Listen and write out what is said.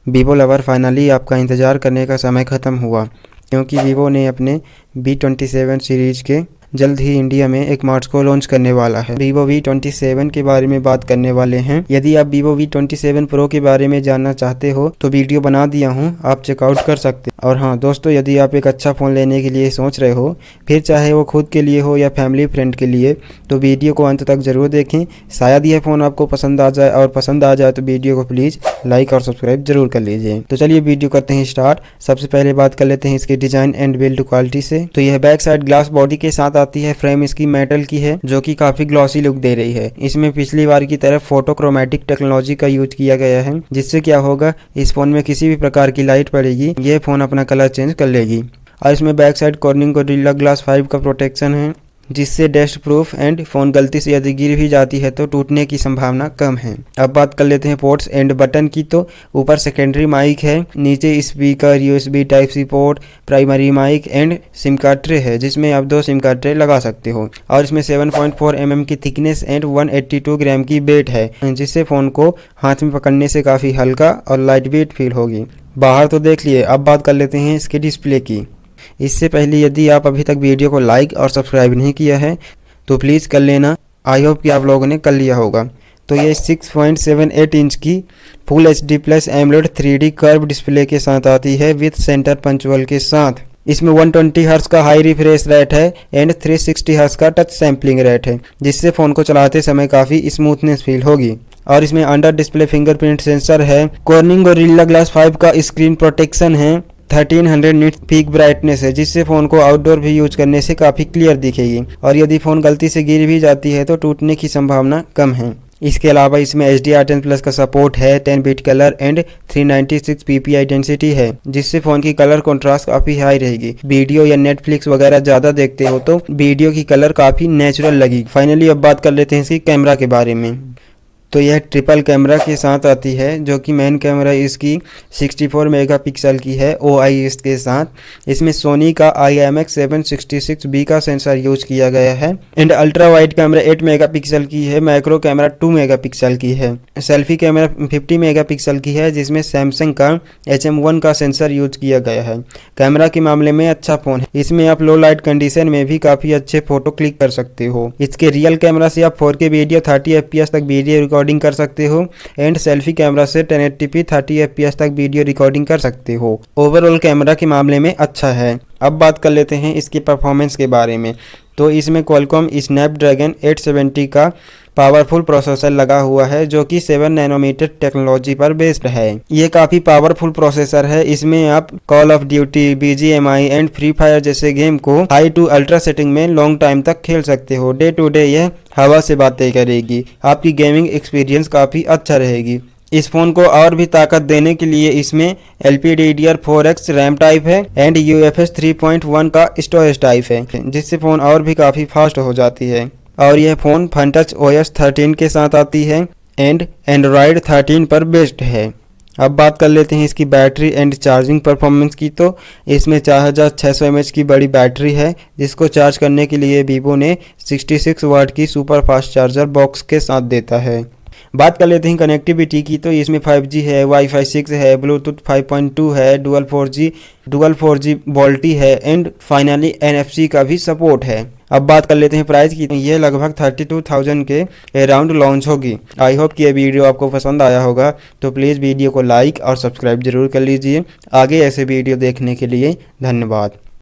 Vivo lover finally आपका इंतज़ार करने का समय ख़त्म हुआ, क्योंकि वीवो ने अपने V27 सीरीज़ के जल्द ही इंडिया में एक मार्च को लॉन्च करने वाला है। वीवो V27 के बारे में बात करने वाले हैं। यदि आप वीवो V27 प्रो के बारे में जानना चाहते हो तो वीडियो बना दिया हूँ, आप चेकआउट कर सकते हैं। और हाँ दोस्तों, यदि आप एक अच्छा फ़ोन लेने के लिए सोच रहे हो, फिर चाहे वो खुद के लिए हो या फैमिली फ्रेंड के लिए, तो वीडियो को अंत तक ज़रूर देखें। शायद यह फ़ोन आपको पसंद आ जाए, और पसंद आ जाए तो वीडियो को प्लीज़ लाइक और सब्सक्राइब जरूर कर लीजिए। तो चलिए वीडियो करते हैं स्टार्ट। सबसे पहले बात कर लेते हैं इसके डिज़ाइन एंड बिल्ड क्वालिटी से। तो यह बैक साइड ग्लास बॉडी के साथ आती है। फ्रेम इसकी मेटल की है, जो कि काफी ग्लॉसी लुक दे रही है। इसमें पिछली बार की तरह फोटोक्रोमैटिक टेक्नोलॉजी का यूज किया गया है, जिससे क्या होगा, इस फोन में किसी भी प्रकार की लाइट पड़ेगी, ये फोन अपना कलर चेंज कर लेगी। और इसमें back side cornering gorilla glass 5 का प्रोटेक्शन है, जिससे डस्ट प्रूफ एंड फोन गलती से यदि गिर भी जाती है तो टूटने की संभावना कम है। अब बात कर लेते हैं पोर्ट्स एंड बटन की। तो ऊपर सेकेंडरी माइक है, नीचे speaker, USB type C port, primary mic and SIM card tray है, जिसमें आप 2 सिम कार्ड ट्रे लगा सकते हो। और इसमें 7.4 mm की थिकनेस एंड 182 ग्राम की वेट है, जिससे फोन को हाथ में पकड़ने से काफी हल्का और लाइट वेट फील होगी। बाहर तो देख लिए, अब बात कर लेते हैं इसके डिस्प्ले की। इससे पहले यदि आप अभी तक वीडियो को लाइक और सब्सक्राइब नहीं किया है तो प्लीज़ कर लेना। आई होप कि आप लोगों ने कर लिया होगा। तो ये 6.78 इंच की full HD plus AMOLED 3D curve display के साथ आती है, विथ सेंटर पंचुअल के साथ। इसमें 120 हर्ट्ज का हाई रिफ्रेश रेट है एंड 360 हर्ट्ज का टच सैम्पलिंग रेट है, जिससे फ़ोन को चलाते समय काफ़ी स्मूथनेस फील होगी। और इसमें अंडर डिस्प्ले फिंगरप्रिंट सेंसर है, कॉर्निंग गोरिल्ला ग्लास 5 का स्क्रीन प्रोटेक्शन है, 1300 निट्स पीक ब्राइटनेस है, जिससे फ़ोन को आउटडोर भी यूज करने से काफ़ी क्लियर दिखेगी। और यदि फ़ोन गलती से गिर भी जाती है तो टूटने की संभावना कम है। इसके अलावा इसमें HDR10+ का सपोर्ट है, 10 bit colour and 396 ppi density है, जिससे फ़ोन की कलर कंट्रास्ट काफ़ी हाई रहेगी। वीडियो या नेटफ्लिक्स वगैरह ज़्यादा देखते हो तो वीडियो की कलर काफ़ी नेचुरल लगेगी। फाइनली अब बात कर लेते हैं इसकी कैमरा के बारे में। तो यह ट्रिपल कैमरा के साथ आती है, जो कि मेन कैमरा इसकी 64 मेगापिक्सल की है OIS के साथ। इसमें सोनी का IMX766B का सेंसर यूज किया गया है and ultra wide camera 8 megapixel की है, मैक्रो कैमरा 2 मेगापिक्सल की है। सेल्फी कैमरा 50 मेगापिक्सल की है, जिसमें सैमसंग का HM1 का सेंसर यूज किया गया है। कैमरा के मामले में अच्छा फ़ोन है। इसमें आप लो लाइट कंडीशन में भी काफ़ी अच्छे फोटो क्लिक कर सकते हो। इसके रियल कैमरा से आप 4K वीडियो 30 FPS तक वीडियो रिकॉर्डिंग कर सकते हो एंड सेल्फी कैमरा से 1080p 30 FPS तक वीडियो रिकॉर्डिंग कर सकते हो। ओवरऑल कैमरा के मामले में अच्छा है। अब बात कर लेते हैं इसकी परफॉर्मेंस के बारे में। तो इसमें क्वालकॉम स्नैपड्रैगन 870 का पावरफुल प्रोसेसर लगा हुआ है, जो कि 7 नैनोमीटर टेक्नोलॉजी पर बेस्ड है। ये काफ़ी पावरफुल प्रोसेसर है। इसमें आप call of duty, BGMI and free fire जैसे गेम को हाई टू अल्ट्रा सेटिंग में लॉन्ग टाइम तक खेल सकते हो। डे टू डे यह हवा से बातें करेगी। आपकी गेमिंग एक्सपीरियंस काफ़ी अच्छा रहेगी। इस फोन को और भी ताकत देने के लिए इसमें LPDDR4X रैम टाइप है एंड UFS 3.1 का स्टोरेज टाइप है, जिससे फ़ोन और भी काफ़ी फास्ट हो जाती है। और यह फ़ोन FunTouch OS 13 के साथ आती है एंड Android 13 पर बेस्ड है। अब बात कर लेते हैं इसकी बैटरी एंड चार्जिंग परफॉर्मेंस की। तो इसमें 4600 mAh की बड़ी बैटरी है, जिसको चार्ज करने के लिए वीवो ने 66 वाट की सुपर फास्ट चार्जर बॉक्स के साथ देता है। बात कर लेते हैं कनेक्टिविटी की। तो इसमें 5G है, Wi-Fi 6 है, ब्लूटूथ 5.2 है, डुअल 4G वोल्टी है एंड फाइनली NFC का भी सपोर्ट है। अब बात कर लेते हैं प्राइस की। ये लगभग 32,000 के अराउंड लॉन्च होगी। आई होप कि ये वीडियो आपको पसंद आया होगा, तो प्लीज़ वीडियो को लाइक और सब्सक्राइब जरूर कर लीजिए। आगे ऐसे वीडियो देखने के लिए धन्यवाद।